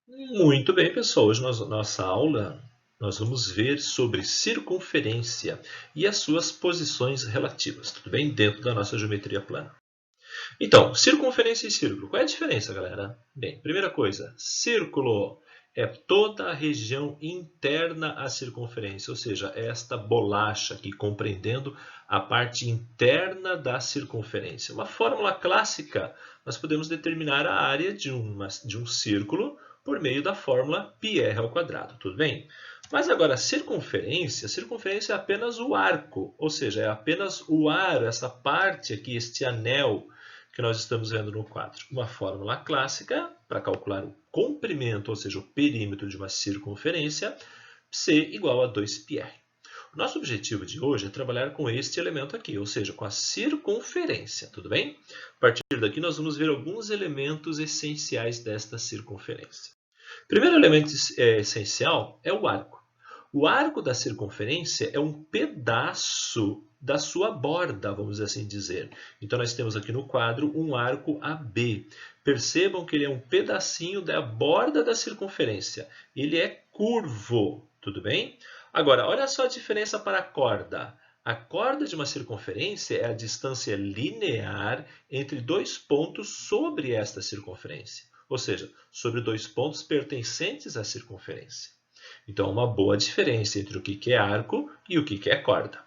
Muito bem, pessoal. Hoje, nossa aula, nós vamos ver sobre circunferência e as suas posições relativas, tudo bem? Dentro da nossa geometria plana. Então, circunferência e círculo. Qual é a diferença, galera? Bem, primeira coisa, círculo é toda a região interna à circunferência, ou seja, é esta bolacha aqui compreendendo a parte interna da circunferência. Uma fórmula clássica, nós podemos determinar a área de um círculo por meio da fórmula πr ao quadrado, tudo bem? Mas agora, circunferência é apenas o arco, ou seja, é apenas o aro, essa parte aqui, este anel, que nós estamos vendo no quadro. Uma fórmula clássica para calcular o comprimento, ou seja, o perímetro de uma circunferência, C igual a 2πr. O nosso objetivo de hoje é trabalhar com este elemento aqui, ou seja, com a circunferência, tudo bem? A partir daqui nós vamos ver alguns elementos essenciais desta circunferência. O primeiro elemento essencial é o arco. O arco da circunferência é um pedaço da sua borda, vamos assim dizer. Então, nós temos aqui no quadro um arco AB. Percebam que ele é um pedacinho da borda da circunferência. Ele é curvo, tudo bem? Agora, olha só a diferença para a corda. A corda de uma circunferência é a distância linear entre dois pontos sobre esta circunferência, ou seja, sobre dois pontos pertencentes à circunferência. Então, uma boa diferença entre o que é arco e o que é corda.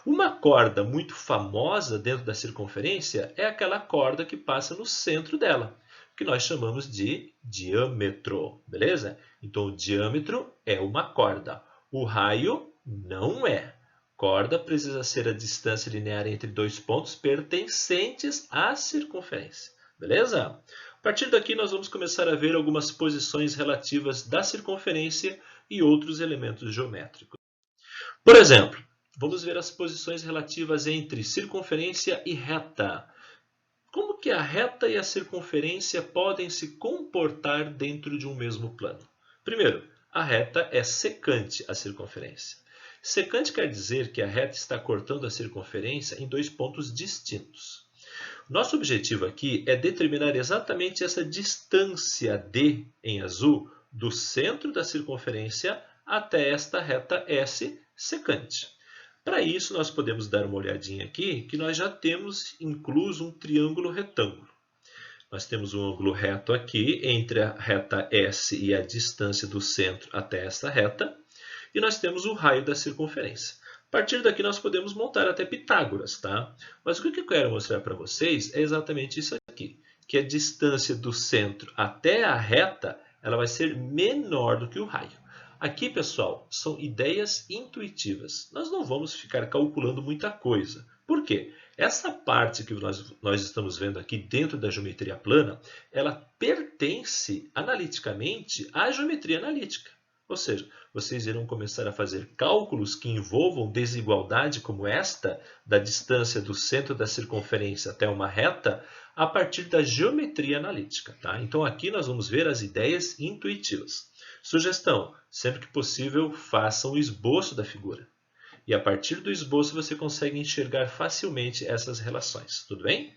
Uma corda muito famosa dentro da circunferência é aquela corda que passa no centro dela, que nós chamamos de diâmetro, beleza? Então, o diâmetro é uma corda. O raio não é. Corda precisa ser a distância linear entre dois pontos pertencentes à circunferência, beleza? A partir daqui, nós vamos começar a ver algumas posições relativas da circunferência e outros elementos geométricos. Por exemplo, vamos ver as posições relativas entre circunferência e reta. Como que a reta e a circunferência podem se comportar dentro de um mesmo plano? Primeiro, a reta é secante à circunferência. Secante quer dizer que a reta está cortando a circunferência em dois pontos distintos. Nosso objetivo aqui é determinar exatamente essa distância D em azul do centro da circunferência até esta reta S secante. Para isso, nós podemos dar uma olhadinha aqui que nós já temos incluso um triângulo retângulo. Nós temos um ângulo reto aqui entre a reta S e a distância do centro até esta reta. E nós temos o raio da circunferência. A partir daqui nós podemos montar até Pitágoras, tá? Mas o que eu quero mostrar para vocês é exatamente isso aqui, que a distância do centro até a reta, ela vai ser menor do que o raio. Aqui, pessoal, são ideias intuitivas. Nós não vamos ficar calculando muita coisa. Por quê? Essa parte que nós estamos vendo aqui dentro da geometria plana, ela pertence analiticamente à geometria analítica. Ou seja, vocês irão começar a fazer cálculos que envolvam desigualdade como esta, da distância do centro da circunferência até uma reta, a partir da geometria analítica. Tá? Então, aqui nós vamos ver as ideias intuitivas. Sugestão, sempre que possível, façam o esboço da figura. E a partir do esboço você consegue enxergar facilmente essas relações. Tudo bem?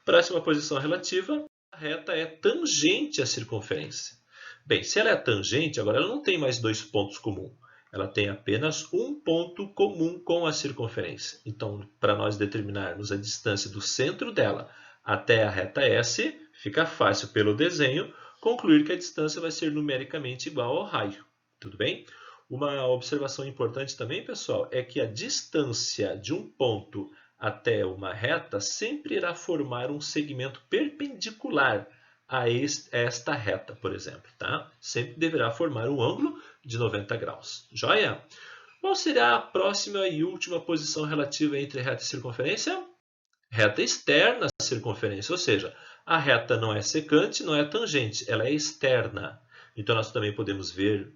Próxima posição relativa, a reta é tangente à circunferência. Bem, se ela é tangente, agora ela não tem mais dois pontos comuns. Ela tem apenas um ponto comum com a circunferência. Então, para nós determinarmos a distância do centro dela até a reta S, fica fácil pelo desenho concluir que a distância vai ser numericamente igual ao raio. Tudo bem? Uma observação importante também, pessoal, é que a distância de um ponto até uma reta sempre irá formar um segmento perpendicular a esta reta, por exemplo. Tá? Sempre deverá formar um ângulo de 90 graus. Joia? Qual será a próxima e última posição relativa entre reta e circunferência? Reta externa à circunferência, ou seja, a reta não é secante, não é tangente, ela é externa. Então, nós também podemos ver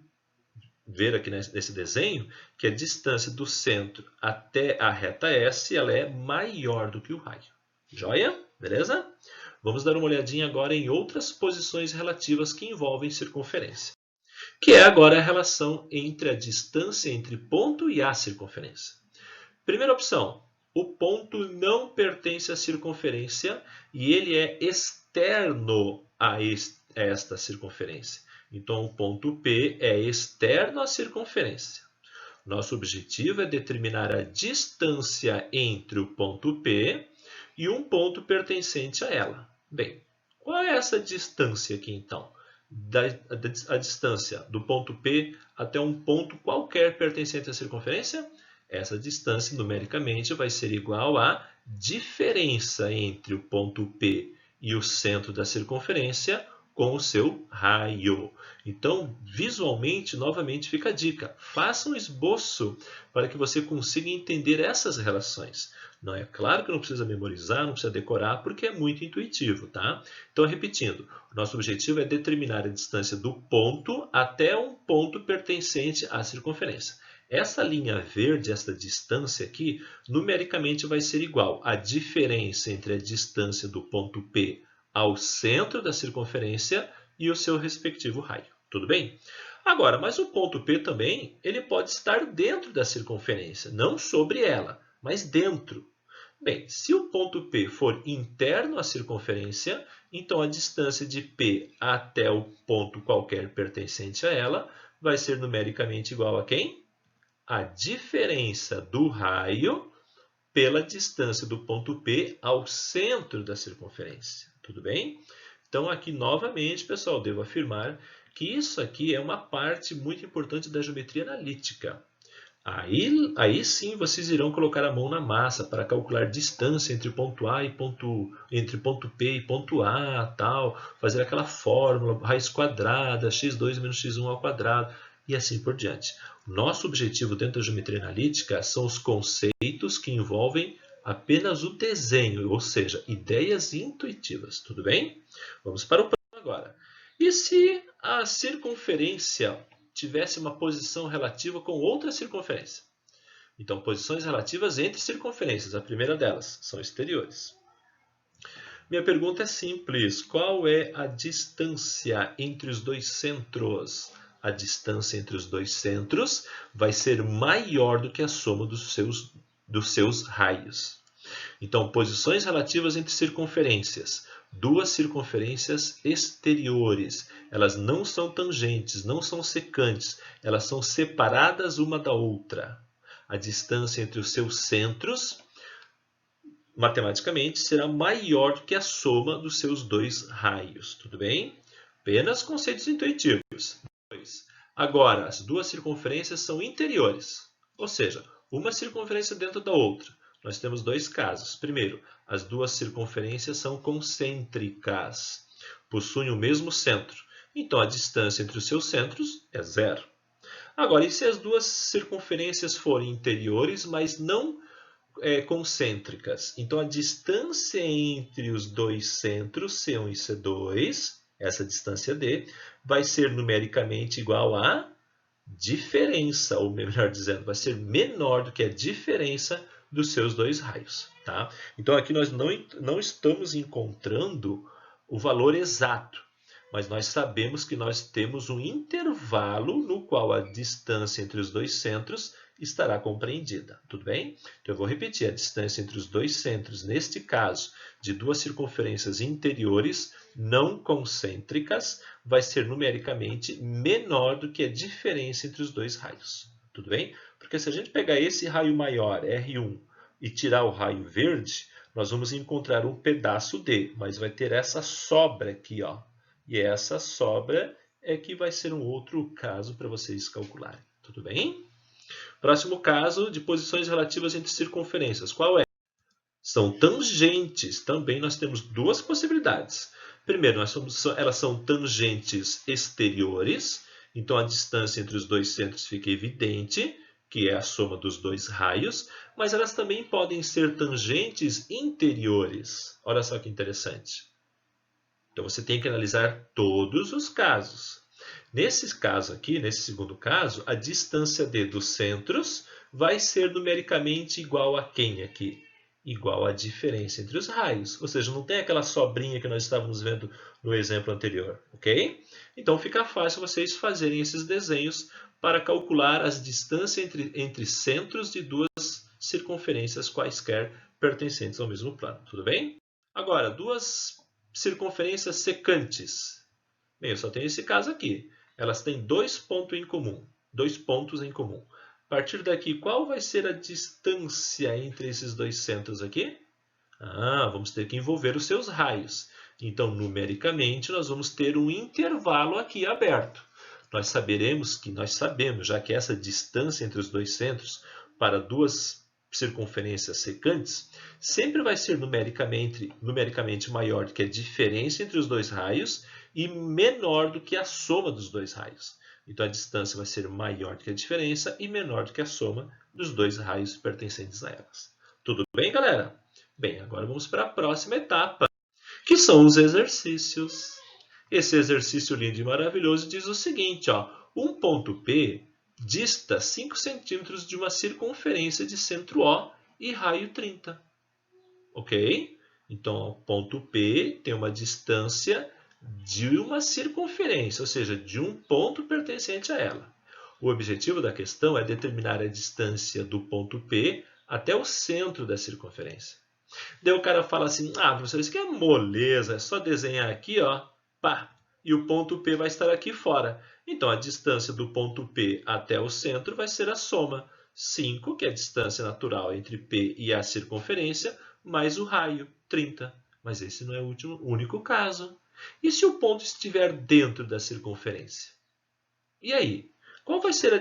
aqui nesse desenho que a distância do centro até a reta S ela é maior do que o raio. Joia? Beleza? Vamos dar uma olhadinha agora em outras posições relativas que envolvem circunferência, que é agora a relação entre a distância entre ponto e a circunferência. Primeira opção, o ponto não pertence à circunferência e ele é externo a esta circunferência. Então, o ponto P é externo à circunferência. Nosso objetivo é determinar a distância entre o ponto P e um ponto pertencente a ela. Bem, qual é essa distância aqui, então? A distância do ponto P até um ponto qualquer pertencente à circunferência? Essa distância, numericamente, vai ser igual à diferença entre o ponto P e o centro da circunferência com o seu raio. Então, visualmente, novamente fica a dica. Faça um esboço para que você consiga entender essas relações. Não é claro que não precisa memorizar, não precisa decorar, porque é muito intuitivo, tá? Então, repetindo, o nosso objetivo é determinar a distância do ponto até um ponto pertencente à circunferência. Essa linha verde, essa distância aqui, numericamente vai ser igual à diferença entre a distância do ponto P ao centro da circunferência e o seu respectivo raio. Tudo bem? Agora, mas o ponto P também ele pode estar dentro da circunferência, não sobre ela, mas dentro. Bem, se o ponto P for interno à circunferência, então a distância de P até o ponto qualquer pertencente a ela vai ser numericamente igual a quem? A diferença do raio pela distância do ponto P ao centro da circunferência. Tudo bem? Então, aqui novamente, pessoal, devo afirmar que isso aqui é uma parte muito importante da geometria analítica. Aí sim vocês irão colocar a mão na massa para calcular distância entre ponto A e entre ponto P e ponto A, tal, fazer aquela fórmula, raiz quadrada, x2 menos x1 ao quadrado, e assim por diante. Nosso objetivo dentro da geometria analítica são os conceitos que envolvem apenas o desenho, ou seja, ideias intuitivas. Tudo bem? Vamos para o próximo agora. E se a circunferência tivesse uma posição relativa com outra circunferência? Então, posições relativas entre circunferências. A primeira delas são exteriores. Minha pergunta é simples. Qual é a distância entre os dois centros? A distância entre os dois centros vai ser maior do que a soma dos seus raios. Então, posições relativas entre circunferências. Duas circunferências exteriores. Elas não são tangentes, não são secantes. Elas são separadas uma da outra. A distância entre os seus centros, matematicamente, será maior do que a soma dos seus dois raios. Tudo bem? Apenas conceitos intuitivos. Agora, as duas circunferências são interiores, ou seja, uma circunferência dentro da outra. Nós temos dois casos. Primeiro, as duas circunferências são concêntricas, possuem o mesmo centro. Então, a distância entre os seus centros é zero. Agora, e se as duas circunferências forem interiores, mas não concêntricas? Então, a distância entre os dois centros, C1 e C2, essa distância D, vai ser numericamente igual a diferença, ou melhor dizendo, vai ser menor do que a diferença dos seus dois raios. Tá? Então, aqui nós não estamos encontrando o valor exato, mas nós sabemos que nós temos um intervalo no qual a distância entre os dois centros estará compreendida. Tudo bem? Então, eu vou repetir. A distância entre os dois centros, neste caso, de duas circunferências interiores não concêntricas, vai ser numericamente menor do que a diferença entre os dois raios. Tudo bem? Porque se a gente pegar esse raio maior, R1, e tirar o raio verde, nós vamos encontrar um pedaço D, mas vai ter essa sobra aqui, ó. E essa sobra é que vai ser um outro caso para vocês calcularem. Tudo bem? Próximo caso de posições relativas entre circunferências. Qual é? São tangentes. Também nós temos duas possibilidades. Primeiro, elas são tangentes exteriores. Então, a distância entre os dois centros fica evidente, que é a soma dos dois raios. Mas elas também podem ser tangentes interiores. Olha só que interessante. Então, você tem que analisar todos os casos. Nesse caso aqui, nesse segundo caso, a distância D dos centros vai ser numericamente igual a quem aqui? Igual à diferença entre os raios. Ou seja, não tem aquela sobrinha que nós estávamos vendo no exemplo anterior. Ok? Então, fica fácil vocês fazerem esses desenhos para calcular as distâncias entre centros de duas circunferências quaisquer pertencentes ao mesmo plano. Tudo bem? Agora, duas circunferências secantes. Bem, eu só tenho esse caso aqui. elas têm dois pontos em comum. A partir daqui, qual vai ser a distância entre esses dois centros aqui? Vamos ter que envolver os seus raios. Então, numericamente, nós vamos ter um intervalo aqui aberto. Nós sabemos, já que essa distância entre os dois centros para duas circunferências secantes sempre vai ser numericamente maior do que a diferença entre os dois raios e menor do que a soma dos dois raios. Então, a distância vai ser maior do que a diferença e menor do que a soma dos dois raios pertencentes a elas. Tudo bem, galera? Bem, agora vamos para a próxima etapa, que são os exercícios. Esse exercício lindo e maravilhoso diz o seguinte, ó, um ponto P dista 5 centímetros de uma circunferência de centro O e raio 30. Ok? Então, o ponto P tem uma distância de uma circunferência, ou seja, de um ponto pertencente a ela. O objetivo da questão é determinar a distância do ponto P até o centro da circunferência. Daí o cara fala assim, professor, isso aqui é moleza, é só desenhar aqui, ó, pá, e o ponto P vai estar aqui fora. Então, a distância do ponto P até o centro vai ser a soma 5, que é a distância natural entre P e a circunferência, mais o raio, 30. Mas esse não é o único caso. E se o ponto estiver dentro da circunferência? E aí? Qual vai ser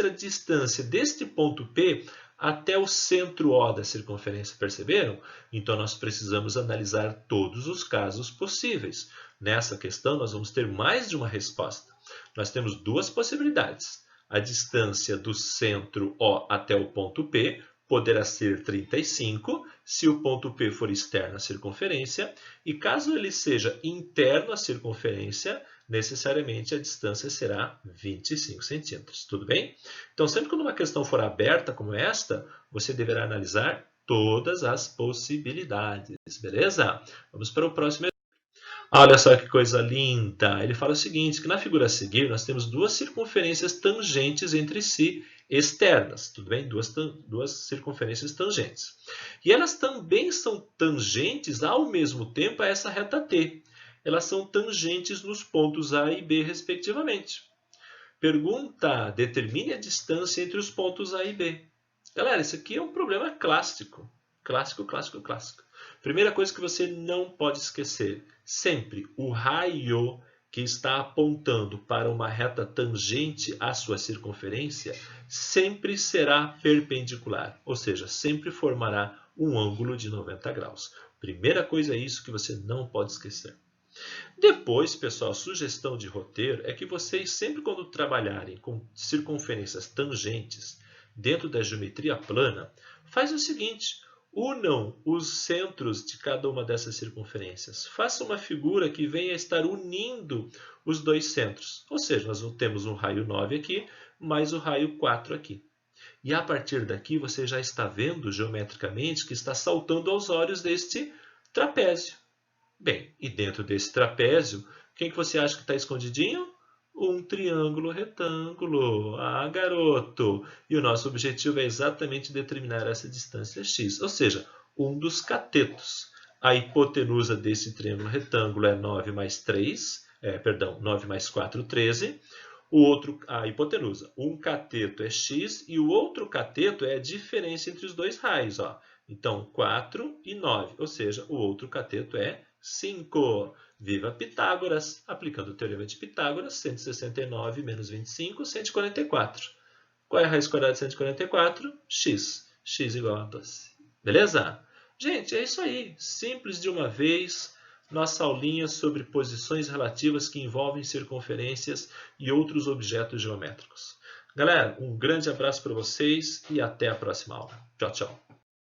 a distância deste ponto P até o centro O da circunferência? Perceberam? Então, nós precisamos analisar todos os casos possíveis. Nessa questão, nós vamos ter mais de uma resposta. Nós temos duas possibilidades. A distância do centro O até o ponto P poderá ser 35, se o ponto P for externo à circunferência, e caso ele seja interno à circunferência, necessariamente a distância será 25 centímetros. Tudo bem? Então, sempre que uma questão for aberta como esta, você deverá analisar todas as possibilidades. Beleza? Vamos para o próximo exemplo. Olha só que coisa linda! Ele fala o seguinte, que na figura a seguir nós temos duas circunferências tangentes entre si, externas, tudo bem? Duas circunferências tangentes. E elas também são tangentes ao mesmo tempo a essa reta T. Elas são tangentes nos pontos A e B, respectivamente. Pergunta, determine a distância entre os pontos A e B. Galera, isso aqui é um problema clássico. Clássico. Primeira coisa que você não pode esquecer, sempre o raio que está apontando para uma reta tangente à sua circunferência sempre será perpendicular, ou seja, sempre formará um ângulo de 90 graus. Primeira coisa é isso que você não pode esquecer. Depois, pessoal, a sugestão de roteiro é que vocês, sempre quando trabalharem com circunferências tangentes dentro da geometria plana, faz o seguinte, unam os centros de cada uma dessas circunferências. Faça uma figura que venha a estar unindo os dois centros. Ou seja, nós temos um raio 9 aqui, mais o raio 4 aqui. E a partir daqui, você já está vendo geometricamente que está saltando aos olhos deste trapézio. Bem, e dentro desse trapézio, quem que você acha que está escondidinho? Um triângulo retângulo. Garoto! E o nosso objetivo é exatamente determinar essa distância x, ou seja, um dos catetos. A hipotenusa desse triângulo retângulo é 9 mais 4, 13. A hipotenusa. Um cateto é x e o outro cateto é a diferença entre os dois raios. Ó. Então, 4 e 9, ou seja, o outro cateto é 5. Viva Pitágoras! Aplicando o teorema de Pitágoras, 169 menos 25, 144. Qual é a raiz quadrada de 144? X. X igual a 12. Beleza? Gente, é isso aí. Simples de uma vez. Nossa aulinha sobre posições relativas que envolvem circunferências e outros objetos geométricos. Galera, um grande abraço para vocês e até a próxima aula. Tchau, tchau.